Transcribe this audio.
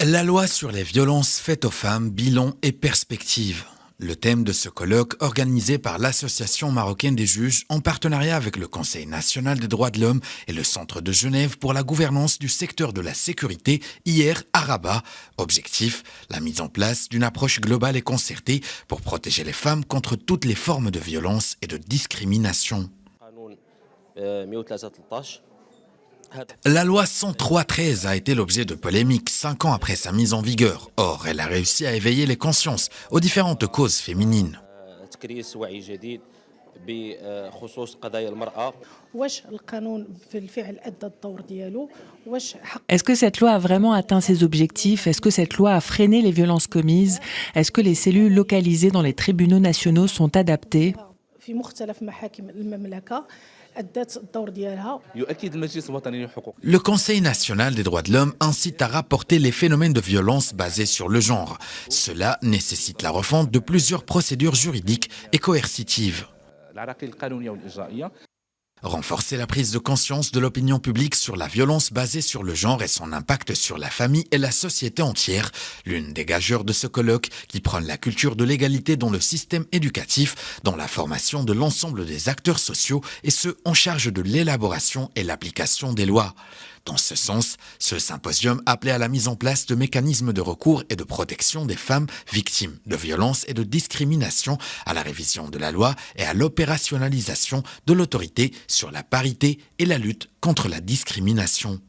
La loi sur les violences faites aux femmes, bilan et perspectives. Le thème de ce colloque organisé par l'Association marocaine des juges en partenariat avec le Conseil national des droits de l'homme et le Centre de Genève pour la gouvernance du secteur de la sécurité hier à Rabat. Objectif, la mise en place d'une approche globale et concertée pour protéger les femmes contre toutes les formes de violence et de discrimination. La loi 103/13 a été l'objet de polémiques 5 ans après sa mise en vigueur. Or, elle a réussi à éveiller les consciences aux différentes causes féminines. Est-ce que cette loi a vraiment atteint ses objectifs? Est-ce que cette loi a freiné les violences commises? Est-ce que les cellules localisées dans les tribunaux nationaux sont adaptées? Le Conseil national des droits de l'homme incite à rapporter les phénomènes de violence basés sur le genre. Cela nécessite la refonte de plusieurs procédures juridiques et coercitives. Renforcer la prise de conscience de l'opinion publique sur la violence basée sur le genre et son impact sur la famille et la société entière, l'une des gageures de ce colloque qui prône la culture de l'égalité dans le système éducatif, dans la formation de l'ensemble des acteurs sociaux et ceux en charge de l'élaboration et l'application des lois. Dans ce sens, ce symposium appelait à la mise en place de mécanismes de recours et de protection des femmes victimes de violences et de discrimination, à la révision de la loi et à l'opérationnalisation de l'autorité sur la parité et la lutte contre la discrimination.